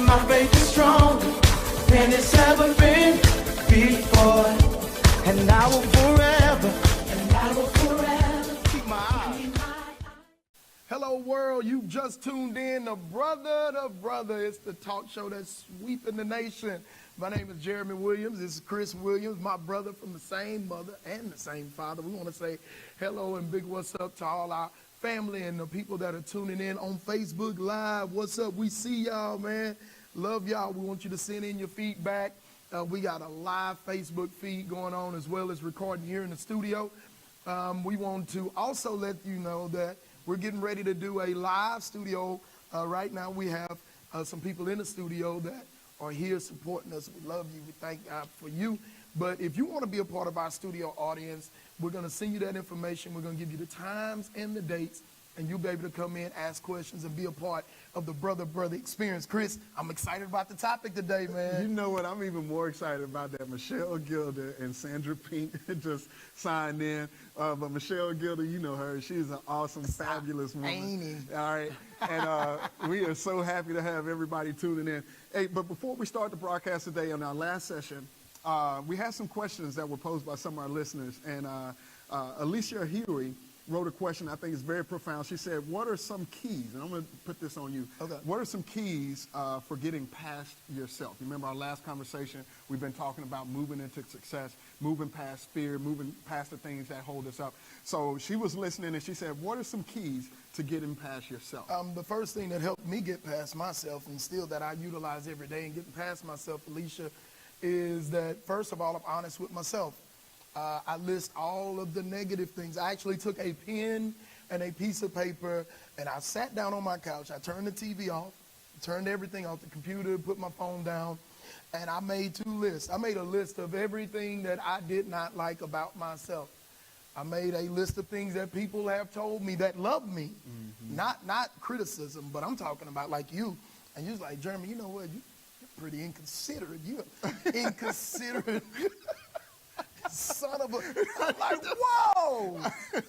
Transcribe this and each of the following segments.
my faith is stronger than it's ever been before. And I will forever keep my eyes. Hello world, you've just tuned in to Brother to Brother. It's the talk show that's sweeping the nation. My name is Jeremy Williams. This is Chris Williams, my brother from the same mother and the same father. We want to say hello and big what's up to all our family and the people that are tuning in on Facebook Live. What's up? We see y'all, man. Love y'all. We want you to send in your feedback. We got a live Facebook feed going on as well as recording here in the studio. We want to also let you know that we're getting ready to do a live studio. Right now we have some people in the studio that are here supporting us. We love you. We thank God for you. But if you want to be a part of our studio audience, we're going to send you that information. We're going to give you the times and the dates, and you'll be able to come in, ask questions, and be a part of the brother-brother experience. Chris, I'm excited about the topic today, man. You know what? I'm even more excited about that. Michelle Gilder and Sandra Pink just signed in. But Michelle Gilder, you know her. She's an awesome, fabulous woman. All right. And we are so happy to have everybody tuning in. Hey, but before we start the broadcast today, on our last session, we had some questions that were posed by some of our listeners. And Alicia Huey wrote a question I think is very profound. She said, what are some keys, and I'm going to put this on you. Okay. What are some keys for getting past yourself? You remember our last conversation, we've been talking about moving into success, moving past fear, moving past the things that hold us up. So she was listening and she said, what are some keys to getting past yourself? The first thing that helped me get past myself, and still that I utilize every day in getting past myself, Alicia, is that first of all, I'm honest with myself. I list all of the negative things. I actually took a pen and a piece of paper and I sat down on my couch. I turned the TV off, turned everything off, the computer, put my phone down, and I made two lists. I made a list of everything that I did not like about myself. I made a list of things that people have told me that love me, not criticism, but I'm talking about like you. And you was like, Jeremy, you know what? You're pretty inconsiderate. You're inconsiderate. Son of a, I'm like, whoa,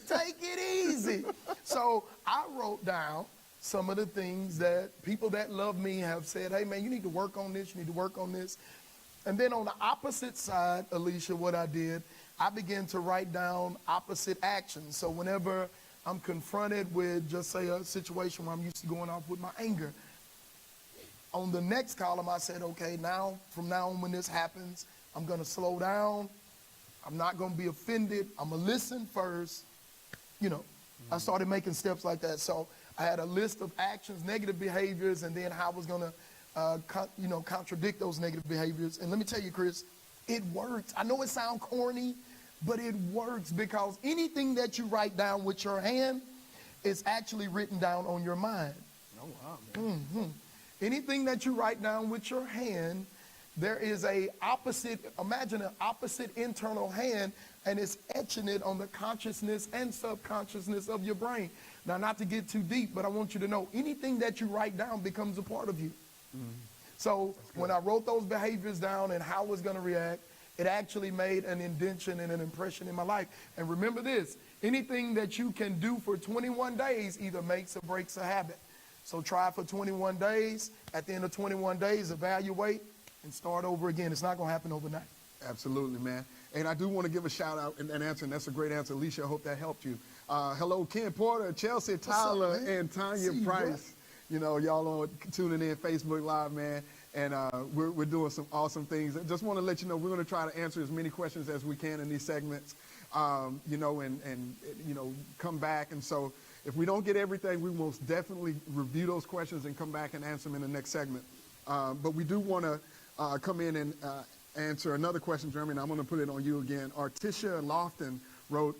take it easy. So I wrote down some of the things that people that love me have said, hey man, you need to work on this, you need to work on this. And then on the opposite side, Alicia, what I did, I began to write down opposite actions. So whenever I'm confronted with, just say, a situation where I'm used to going off with my anger, on the next column I said, okay, now, from now on when this happens, I'm gonna slow down. I'm not going to be offended. I'm going to listen first. You know, I started making steps like that. So I had a list of actions, negative behaviors, and then how I was going to, contradict those negative behaviors. And let me tell you, Chris, it works. I know it sounds corny, but it works because anything that you write down with your hand is actually written down on your mind. Oh, wow, man. Anything that you write down with your hand, there is a opposite, imagine an opposite internal hand, and it's etching it on the consciousness and subconsciousness of your brain. Now, not to get too deep, but I want you to know anything that you write down becomes a part of you. So when I wrote those behaviors down and how I was going to react, it actually made an indention and an impression in my life. And remember this, anything that you can do for 21 days either makes or breaks a habit. So try for 21 days. At the end of 21 days, evaluate and start over again. It's not going to happen overnight. Absolutely, man. And I do want to give a shout out and answer, and that's a great answer. Alicia, I hope that helped you. Hello, Ken Porter, Chelsea Tyler, and Tanya Price. You know, y'all are tuning in Facebook Live, man. And we're doing some awesome things. I just want to let you know we're going to try to answer as many questions as we can in these segments, and come back. And so if we don't get everything, we most definitely review those questions and come back and answer them in the next segment. But we do want to come in and answer another question, Jeremy, and I'm going to put it on you again. Artisha Lofton wrote,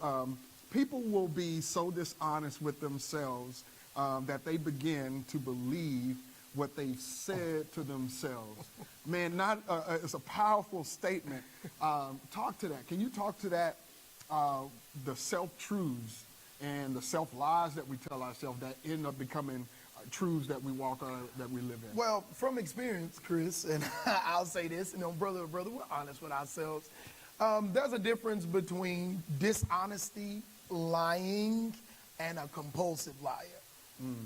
people will be so dishonest with themselves that they begin to believe what they've said to themselves. Man, it's a powerful statement. Talk to that. Can you talk to that, the self-truths and the self-lies that we tell ourselves that end up becoming truths that we walk on, that we live in? Well, from experience, Chris, and I'll say this, brother, we're honest with ourselves. There's a difference between dishonesty, lying, and a compulsive liar.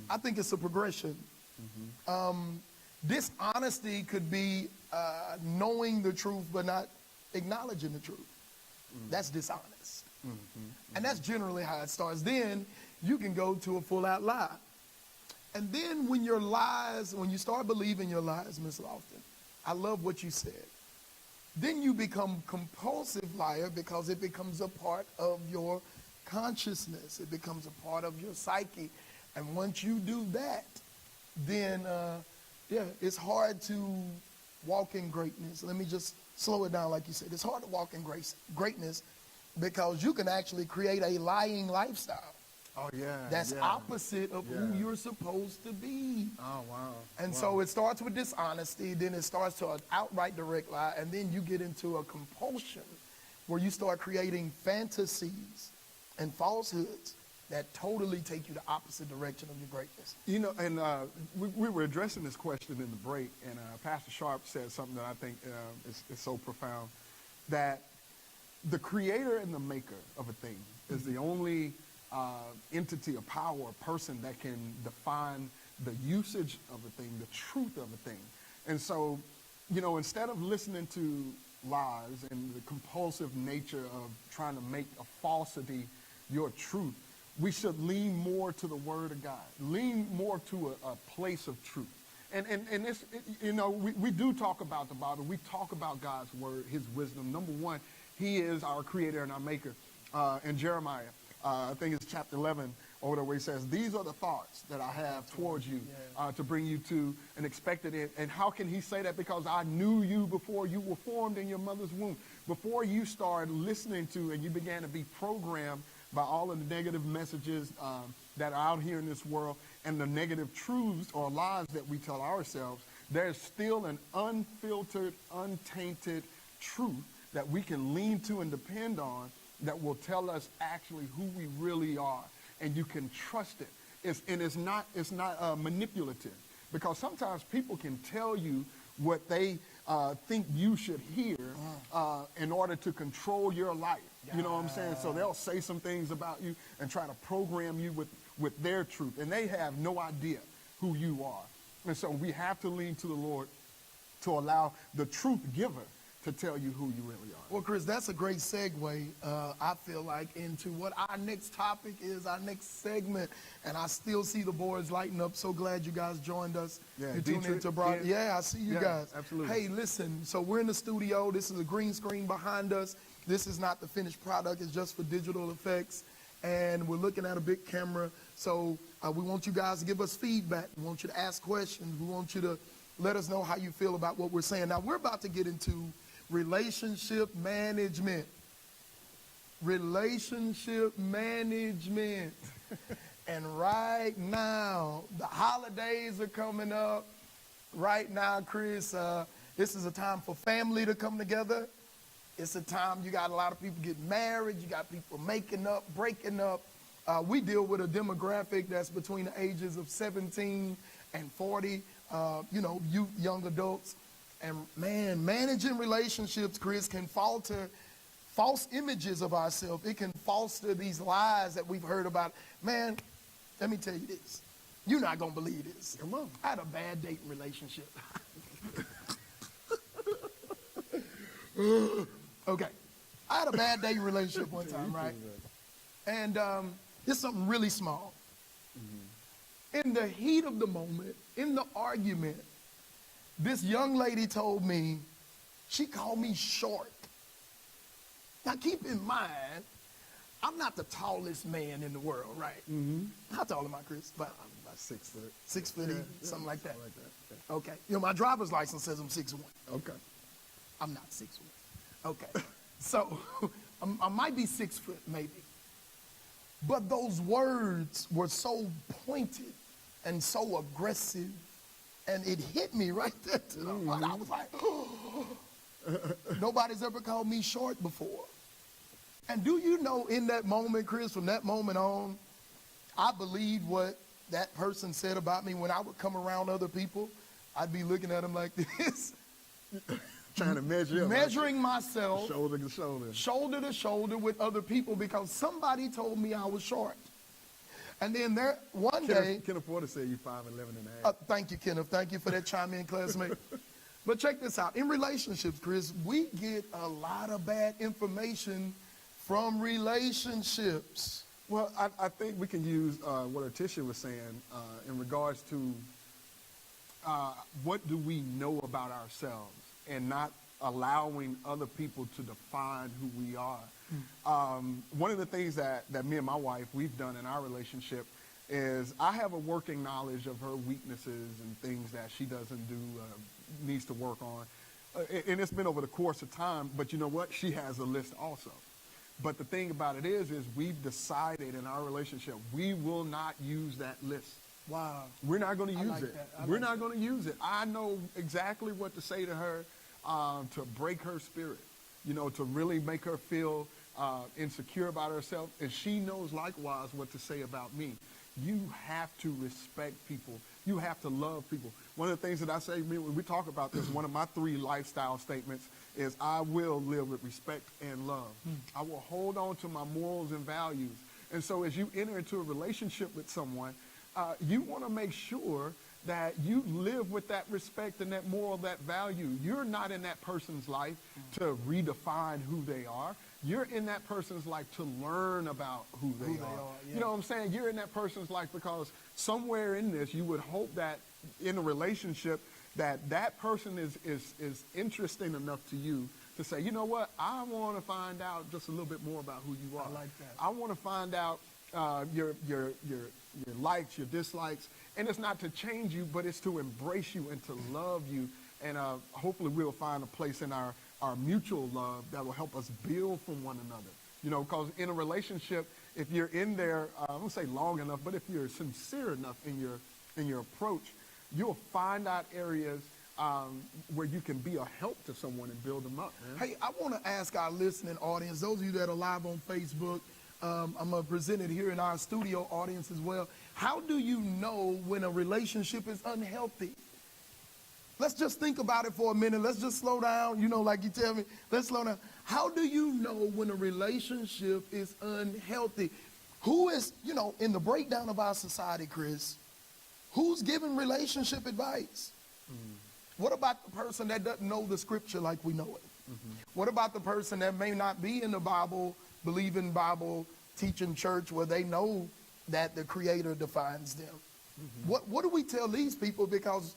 I think it's a progression. Dishonesty could be knowing the truth but not acknowledging the truth. That's dishonest. And that's generally how it starts. Then you can go to a full-out lie. And then when your lies, when you start believing your lies, Miss Lofton, I love what you said. Then you become compulsive liar because it becomes a part of your consciousness. It becomes a part of your psyche. And once you do that, then, it's hard to walk in greatness. Let me just slow it down like you said. It's hard to walk in greatness because you can actually create a lying lifestyle. Oh, yeah. That's opposite of who you're supposed to be. Oh, wow. And so it starts with dishonesty, then it starts to an outright direct lie, and then you get into a compulsion where you start creating fantasies and falsehoods that totally take you the opposite direction of your greatness. You know, and we were addressing this question in the break, and Pastor Sharp said something that I think is so profound, that the creator and the maker of a thing is the only entity, a power, a person that can define the usage of a thing, the truth of a thing. And so, you know, instead of listening to lies and the compulsive nature of trying to make a falsity your truth, we should lean more to the Word of God, lean more to a place of truth. And it's, you know, we do talk about the Bible. We talk about God's Word, His wisdom. Number one, He is our creator and our maker. In Jeremiah, I think it's chapter 11, or where He says, these are the thoughts that I have towards you to bring you to an expected end. And how can He say that? Because I knew you before you were formed in your mother's womb. Before you started listening to and you began to be programmed by all of the negative messages that are out here in this world and the negative truths or lies that we tell ourselves, there's still an unfiltered, untainted truth that we can lean to and depend on that will tell us actually who we really are. And you can trust it. It's not manipulative, because sometimes people can tell you what they think you should hear in order to control your life. You know what I'm saying? So they'll say some things about you and try to program you with their truth. And they have no idea who you are. And so we have to lean to the Lord to allow the truth giver to tell you who you really are. Well, Chris, that's a great segue, I feel like, into what our next topic is, our next segment. And I still see the boards lighting up. So glad you guys joined us. Yeah, You're tuning into Broad. Yeah, I see you guys. Absolutely. Hey, listen, so we're in the studio. This is a green screen behind us. This is not the finished product. It's just for digital effects. And we're looking at a big camera. So we want you guys to give us feedback. We want you to ask questions. We want you to let us know how you feel about what we're saying. Now, we're about to get into relationship management. Relationship management. And right now, the holidays are coming up. Right now, Chris, this is a time for family to come together. It's a time you got a lot of people getting married. You got people making up, breaking up. We deal with a demographic that's between the ages of 17 and 40, you young adults. And man, managing relationships, Chris, can falter false images of ourselves. It can foster these lies that we've heard about. Man, let me tell you this. You're not going to believe this. Come on. I had a bad dating relationship. Okay. I had a bad dating relationship one time, right? And it's something really small. In the heat of the moment, in the argument, this young lady told me, she called me short. Now keep in mind, I'm not the tallest man in the world, right? How tall am I, Chris? About 6 foot. 6 foot, something like that. Yeah. Okay. My driver's license says I'm 6'1". Okay. I'm not 6'1". Okay. So I might be 6 foot, maybe. But those words were so pointed and so aggressive, and it hit me right there to the heart. I was like, oh. Nobody's ever called me short before. And do you know, in that moment, Chris, from that moment on, I believed what that person said about me. When I would come around other people, I'd be looking at them like this. Trying to measure up. Measuring myself. Shoulder to shoulder. Shoulder to shoulder with other people because somebody told me I was short. And then there one day, Kenneth Porter said you 5'11" and a half. thank you, Kenneth. Thank you for that chime in, classmate. But check this out. In relationships, Chris, we get a lot of bad information from relationships. Well, I think we can use what Artisha was saying in regards to what do we know about ourselves and not allowing other people to define who we are. One of the things that me and my wife, we've done in our relationship is I have a working knowledge of her weaknesses and things that she doesn't do, needs to work on. And it's been over the course of time, but you know what? She has a list also. But the thing about it is we've decided in our relationship, we will not use that list. Wow. We're not going to use like it. that. We're not going to use it. I know exactly what to say to her to break her spirit, you know, to really make her feel insecure about herself. And she knows likewise what to say about me. You have to respect people. You have to love people. One of the things that I say when we talk about this, one of my 3 lifestyle statements is I will live with respect and love. I will hold on to my morals and values. And so as you enter into a relationship with someone, you want to make sure that you live with that respect and that moral, that value. You're not in that person's life to redefine who they are. You're in that person's life to learn about who they are. Yeah. You know what I'm saying? You're in that person's life because somewhere in this, you would hope that in a relationship that person is interesting enough to you to say, you know what, I want to find out just a little bit more about who you are. I like that. I want to find out your likes, your dislikes, and it's not to change you, but it's to embrace you and to love you, and hopefully we'll find a place in our mutual love that will help us build from one another. You know, because in a relationship, if you're in there, I won't say long enough, but if you're sincere enough in your approach, you'll find out areas where you can be a help to someone and build them up, man. Hey, I want to ask our listening audience, those of you that are live on Facebook, I'm going to present it here in our studio audience as well. How do you know when a relationship is unhealthy? Let's just think about it for a minute. Let's just slow down. You know, like you tell me, let's slow down. How do you know when a relationship is unhealthy? Who is, you know, in the breakdown of our society, Chris, who's giving relationship advice? What about the person that doesn't know the scripture like we know it? What about the person that may not be in the Bible, believe in Bible, teaching church where they know that the Creator defines them? What do we tell these people? Because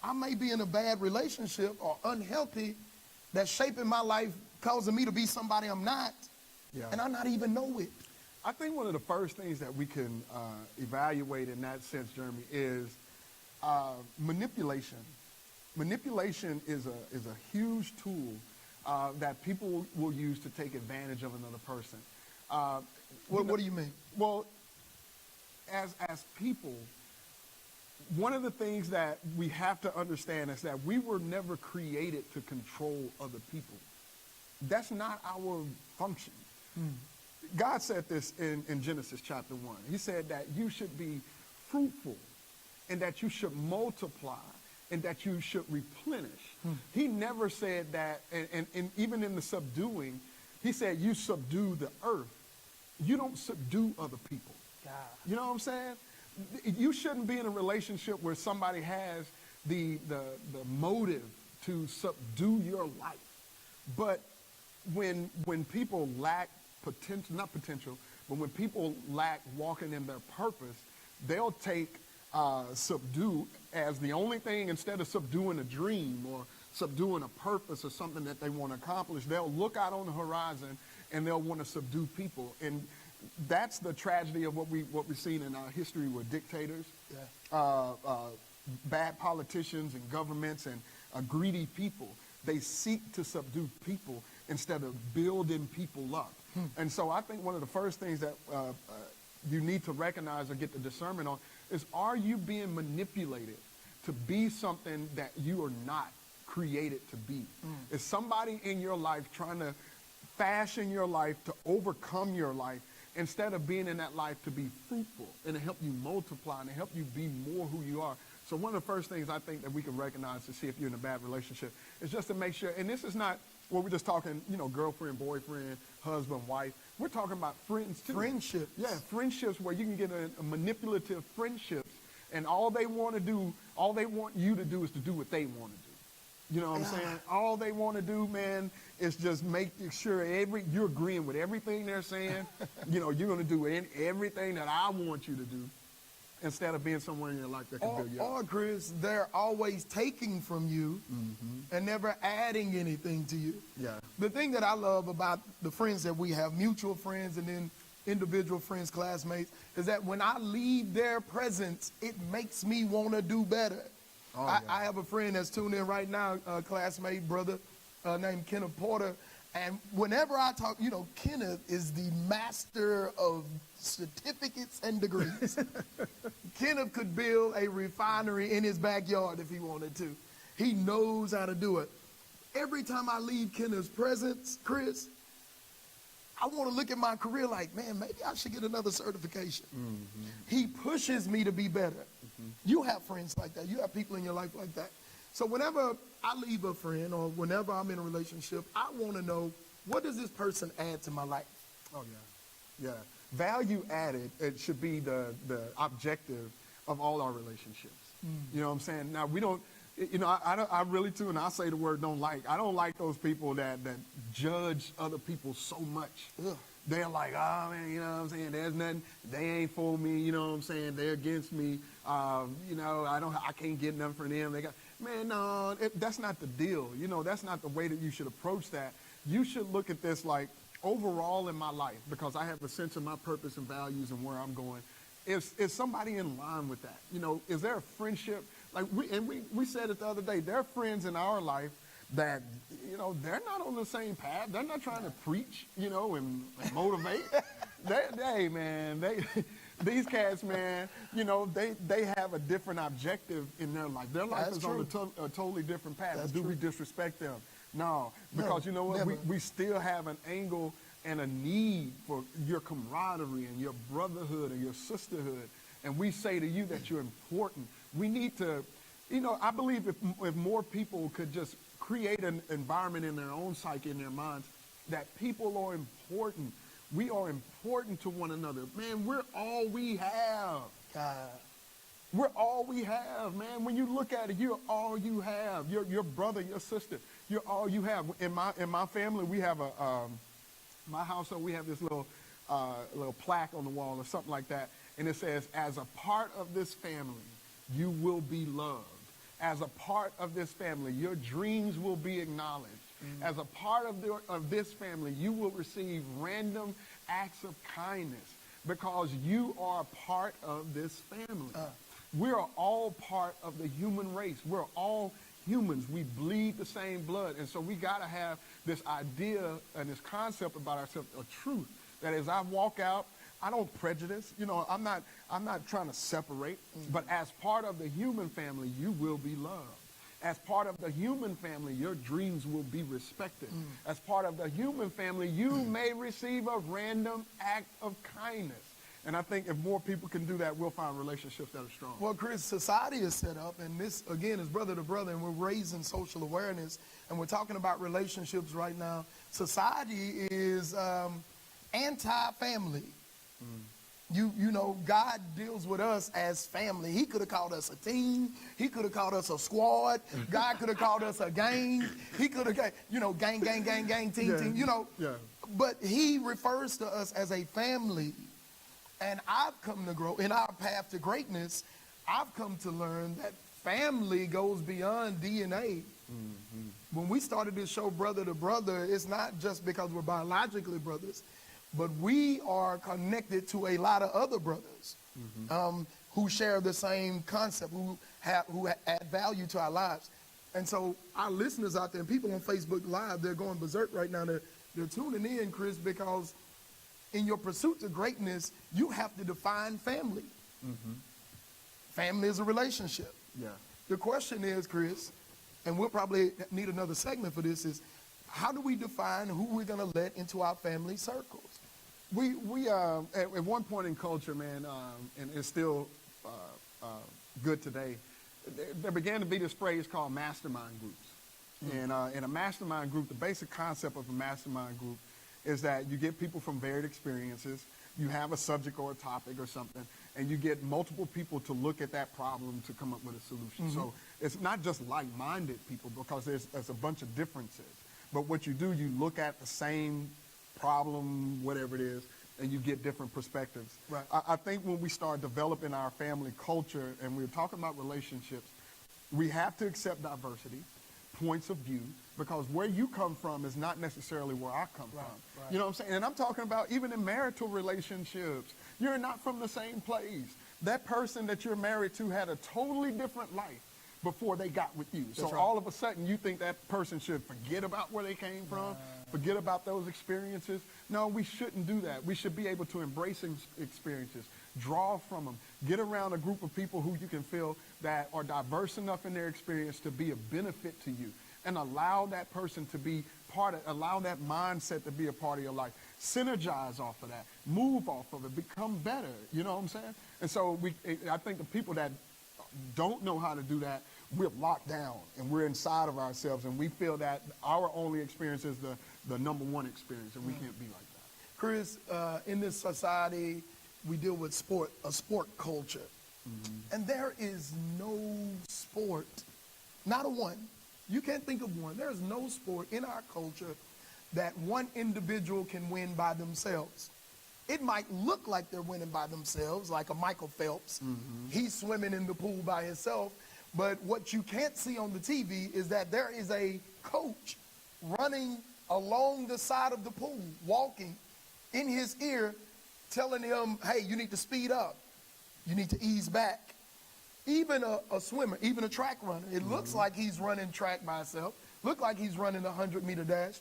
I may be in a bad relationship or unhealthy that's shaping my life, causing me to be somebody I'm not, and I not even know it. I think one of the first things that we can evaluate in that sense, Jeremy, is manipulation. Manipulation is a huge tool that people will use to take advantage of another person. What do you mean? Well, as people, one of the things that we have to understand is that we were never created to control other people. That's not our function. God said this in Genesis chapter 1. He said that you should be fruitful and that you should multiply and that you should replenish. He never said that, and even in the subduing, he said you subdue the earth. You don't subdue other people. God. You know what I'm saying? You shouldn't be in a relationship where somebody has the motive to subdue your life. But when people lack potential, not potential, but when people lack walking in their purpose, they'll take subdue as the only thing. Instead of subduing a dream or subduing a purpose or something that they want to accomplish, they'll look out on the horizon and they'll want to subdue people. And that's the tragedy of what we've seen in our history with dictators, bad politicians and governments and greedy people. They seek to subdue people instead of building people up. And so I think one of the first things that you need to recognize or get the discernment on is, are you being manipulated to be something that you are not created to be? Is somebody in your life trying to fashion your life to overcome your life instead of being in that life to be fruitful and to help you multiply and to help you be more who you are? So one of the first things I think that we can recognize to see if you're in a bad relationship is just to make sure, and this is not what we're just talking, you know, girlfriend, boyfriend, husband, wife. We're talking about friends too. Friendships. Yeah, friendships where you can get a manipulative friendships, and all they want you to do is to do what they want to do. You know what I'm saying? All they want to do, man, is just make sure you're agreeing with everything they're saying. You know, you're going to do everything that I want you to do, instead of being someone in your life that can build you up. Or, Chris, they're always taking from you and never adding anything to you. Yeah. The thing that I love about the friends that we have, mutual friends and then individual friends, classmates, is that when I leave their presence, it makes me want to do better. I have a friend that's tuned in right now, a classmate, brother, named Kenneth Porter. And whenever I talk, you know, Kenneth is the master of certificates and degrees. Kenneth could build a refinery in his backyard if he wanted to. He knows how to do it. Every time I leave Kenneth's presence, Chris, I want to look at my career like, man, maybe I should get another certification. He pushes me to be better. You have friends like that. You have people in your life like that. So whenever I leave a friend or whenever I'm in a relationship, I want to know, what does this person add to my life? Oh, yeah. Yeah. Value added, it should be the objective of all our relationships. You know what I'm saying? Now, we don't, you know, I really, too, and I say the word don't like. I don't like those people that judge other people so much. Ugh. They're like, oh, man, you know what I'm saying? There's nothing, they ain't for me, you know what I'm saying? They're against me. You know, I can't get nothing from them. Man, no, that's not the deal. You know, that's not the way that you should approach that. You should look at this like, overall in my life, because I have a sense of my purpose and values and where I'm going. Is somebody in line with that? You know, is there a friendship? Like we said it the other day, there are friends in our life that, you know, they're not on the same path. They're not trying to preach, you know, and motivate. Hey, man, these cats, man, you know, they have a different objective in their life. Their life That's is true. on a totally different path. That's Do we true. disrespect them? No, because No, you know what? never. We still have an angle and a need for your camaraderie and your brotherhood and your sisterhood. And we say to you that you're important. We need to, you know, I believe if more people could just create an environment in their own psyche, in their minds, that people are important. We are important to one another. Man, we're all we have. God. We're all we have, man. When you look at it, you're all you have. Your brother, your sister, you're all you have. In my family, we have my household, we have this little plaque on the wall or something like that. And it says, as a part of this family, you will be loved. As a part of this family, your dreams will be acknowledged. As a part of this family, you will receive random acts of kindness because you are a part of this family. We are all part of the human race. We're all humans. We bleed the same blood. And so we got to have this idea and this concept about ourselves, a truth, that as I walk out, I don't prejudice. You know, I'm not trying to separate. But as part of the human family, you will be loved. As part of the human family, your dreams will be respected. As part of the human family, you may receive a random act of kindness. And I think if more people can do that, we'll find relationships that are strong. Well, Chris, society is set up, and this, again, is brother to brother, and we're raising social awareness, and we're talking about relationships right now. Society is anti-family. You know, God deals with us as family. He could have called us a team. He could have called us a squad. God could have called us a gang. He could have, you know, gang, team, you know. Yeah. But he refers to us as a family. And I've come to grow, in our path to greatness, I've come to learn that family goes beyond DNA. When we started this show, Brother to Brother, it's not just because we're biologically brothers, but we are connected to a lot of other brothers who share the same concept, who add value to our lives. And so our listeners out there and people on Facebook Live, they're going berserk right now. They're tuning in, Chris, because in your pursuit to greatness, you have to define family. Family is a relationship. Yeah. The question is, Chris, and we'll probably need another segment for this, is how do we define who we're going to let into our family circles? We at one point in culture, man, and it's still good today, there began to be this phrase called mastermind groups. And in a mastermind group, the basic concept of a mastermind group is that you get people from varied experiences, you have a subject or a topic or something, and you get multiple people to look at that problem to come up with a solution. So it's not just like-minded people, because there's a bunch of differences. But what you do, you look at the same problem, whatever it is, and you get different perspectives. Right. I think when we start developing our family culture and we're talking about relationships, we have to accept diversity, points of view, because where you come from is not necessarily where I come from. Right. You know what I'm saying? And I'm talking about even in marital relationships. You're not from the same place. That person that you're married to had a totally different life before they got with you. So right. all of a sudden you think that person should forget about where they came from, forget about those experiences. No, we shouldn't do that. We should be able to embrace experiences, draw from them, get around a group of people who you can feel that are diverse enough in their experience to be a benefit to you, and allow that person to be allow that mindset to be a part of your life. Synergize off of that, move off of it, become better. You know what I'm saying? And so I think the people that don't know how to do that, we're locked down and we're inside of ourselves, and we feel that our only experience is the number one experience, and we can't be like that. Chris, in this society, we deal with a sport culture. And there is no sport, not a one. You can't think of one. There's no sport in our culture that one individual can win by themselves. It might look like they're winning by themselves, like a Michael Phelps. He's swimming in the pool by himself. But what you can't see on the TV is that there is a coach running along the side of the pool, walking in his ear, telling him, hey, you need to speed up. You need to ease back. Even a swimmer, even a track runner, it looks like he's running track by himself, look like he's running a 100-meter dash.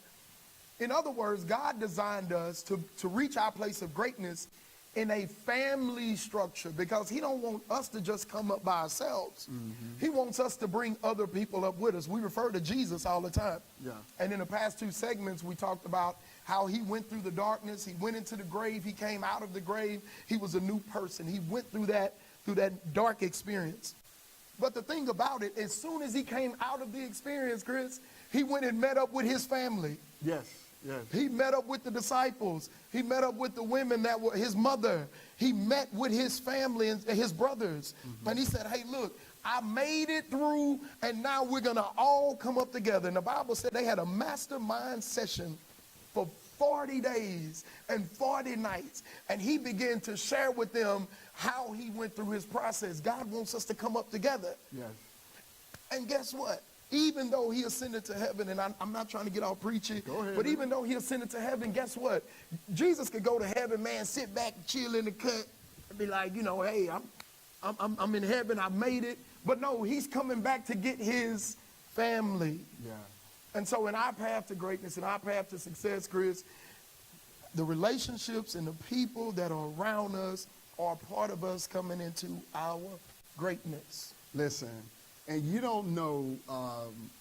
In other words, God designed us to reach our place of greatness in a family structure, because he don't want us to just come up by ourselves. He wants us to bring other people up with us. We refer to Jesus all the time. Yeah. And in the past 2 segments, we talked about how he went through the darkness, he went into the grave, he came out of the grave, he was a new person. He went through that dark experience. But the thing about it, as soon as he came out of the experience, Chris, he went and met up with his family. Yes, yes. He met up with the disciples. He met up with the women that were his mother. He met with his family and his brothers. And he said, hey, look, I made it through, and now we're going to all come up together. And the Bible said they had a mastermind session for 40 days and 40 nights. And he began to share with them how he went through his process. God wants us to come up together. Yes. And guess what? Even though he ascended to heaven, and I'm not trying to get all preachy, Go ahead, but man. even though he ascended to heaven, guess what? Jesus could go to heaven, man, sit back, chill in the cut, and be like, you know, hey, I'm in heaven, I made it. But no, he's coming back to get his family. Yeah. And so in our path to greatness, in our path to success, Chris, the relationships and the people that are around us are part of us coming into our greatness. Listen, and you don't know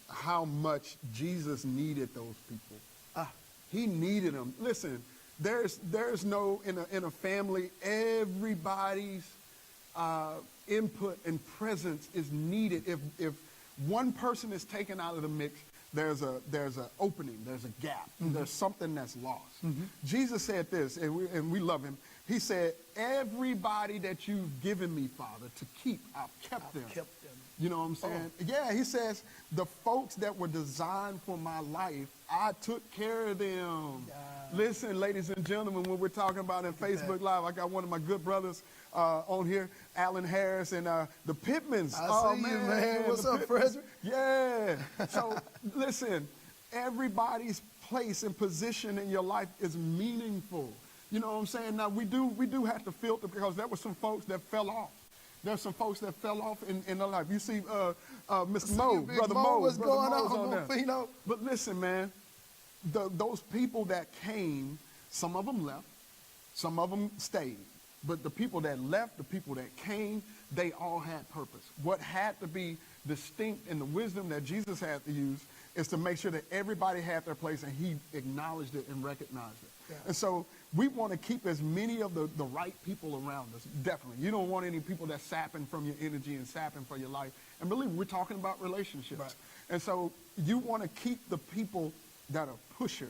how much Jesus needed those people. He needed them. Listen, there's no, in a family, everybody's input and presence is needed. If one person is taken out of the mix, there's an opening, there's a gap, there's something that's lost. Jesus said this, and we love him. He said, everybody that you've given me, Father, to keep, I've kept them. You know what I'm saying? Yeah, he says, the folks that were designed for my life, I took care of them. Listen, ladies and gentlemen, when we're talking about in Facebook Live, I got one of my good brothers on here, Alan Harris, and the Pittmans. I see you, man. What's up, Frederick? Yeah. So, listen, everybody's place and position in your life is meaningful. You know what I'm saying? Now, we do have to filter, because there were some folks that fell off. There's some folks that fell off in their life. You see Mr. Mo, Brother Mo. What's going on there. Fino? But listen, man, those people that came, some of them left, some of them stayed. But the people that left, the people that came, they all had purpose. What had to be distinct in the wisdom that Jesus had to use is to make sure that everybody had their place, and he acknowledged it and recognized it. Yeah. And so we want to keep as many of the right people around us, definitely. You don't want any people that's sapping from your energy and sapping for your life. And believe me, we're talking about relationships. Right. And so you want to keep the people that are pushers,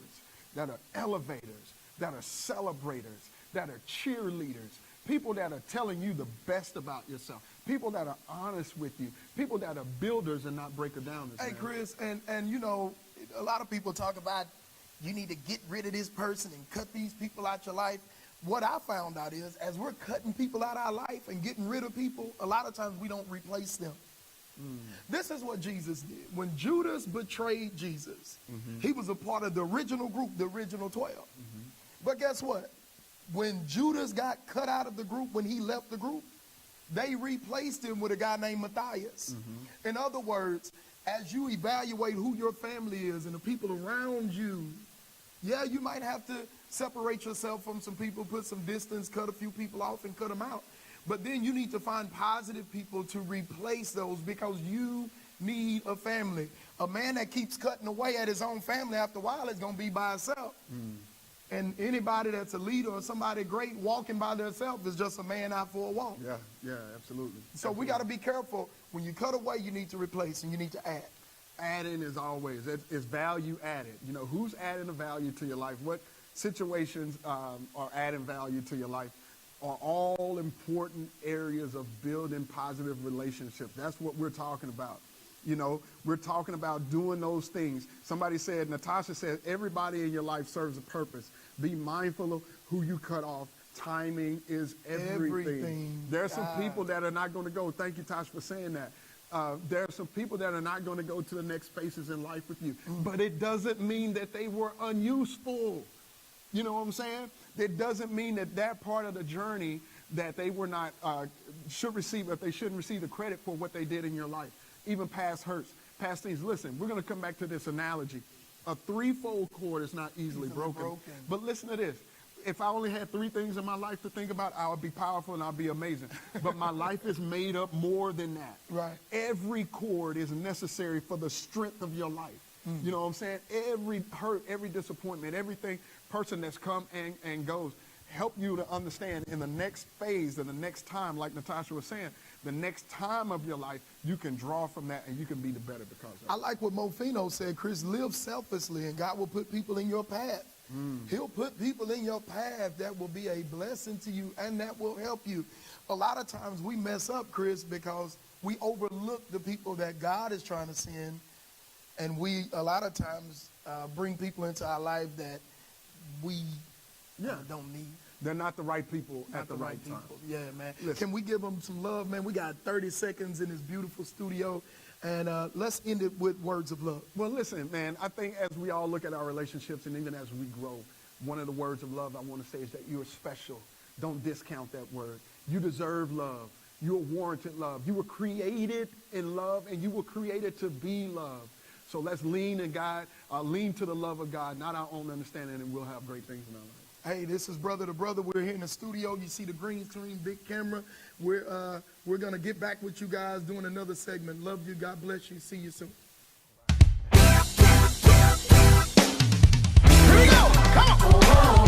that are elevators, that are celebrators, that are cheerleaders, people that are telling you the best about yourself, people that are honest with you, people that are builders and not breaker downers. Hey, man. Chris, and you know, a lot of people talk about you need to get rid of this person and cut these people out your life. What I found out is, as we're cutting people out of our life and getting rid of people, a lot of times we don't replace them. This is what Jesus did. When Judas betrayed Jesus, he was a part of the original group, the original 12. But guess what? When Judas got cut out of the group, when he left the group, they replaced him with a guy named Matthias. In other words, as you evaluate who your family is and the people around you, yeah, you might have to separate yourself from some people, put some distance, cut a few people off and cut them out. But then you need to find positive people to replace those, because you need a family. A man that keeps cutting away at his own family, after a while is going to be by himself. And anybody that's a leader or somebody great walking by themselves is just a man out for a walk. Yeah, absolutely. So we got to be careful. When you cut away, you need to replace and you need to add. Adding is always, it's value added. You know, who's adding a value to your life? What situations are adding value to your life? Are all important areas of building positive relationships. That's what we're talking about. You know, we're talking about doing those things. Somebody said, Natasha said, everybody in your life serves a purpose. Be mindful of who you cut off. Timing is everything. There are some people that are not going to go. Thank you, Tasha, for saying that. There are some people that are not going to go to the next spaces in life with you. But it doesn't mean that they were unuseful. You know what I'm saying? It doesn't mean that that part of the journey that they were not, should receive, if they shouldn't receive the credit for what they did in your life. Even past hurts, past things. Listen, we're going to come back to this analogy. A threefold cord is not easily broken. But listen to this. If I only had 3 things in my life to think about, I would be powerful and I'd be amazing. But my life is made up more than that. Right. Every cord is necessary for the strength of your life. You know what I'm saying? Every hurt, every disappointment, everything, person that's come and goes, help you to understand in the next phase and the next time, like Natasha was saying, the next time of your life, you can draw from that and you can be the better because of it. I like what Mofino said, Chris, live selflessly and God will put people in your path. He'll put people in your path that will be a blessing to you and that will help you. A lot of times we mess up, Chris, because we overlook the people that God is trying to send, and we a lot of times bring people into our life that we don't need. They're not the right people at the right time. Yeah, man. Listen. Can we give them some love, man? We got 30 seconds in this beautiful studio, and let's end it with words of love. Well, listen, man, I think as we all look at our relationships and even as we grow, one of the words of love I want to say is that you are special. Don't discount that word. You deserve love. You are warranted love. You were created in love, and you were created to be loved. So let's lean in God, lean to the love of God, not our own understanding, and we'll have great things in our life. Hey, this is Brother to Brother. We're here in the studio. You see the green screen, big camera. We're going to get back with you guys doing another segment. Love you. God bless you. See you soon. Here we go. Come on.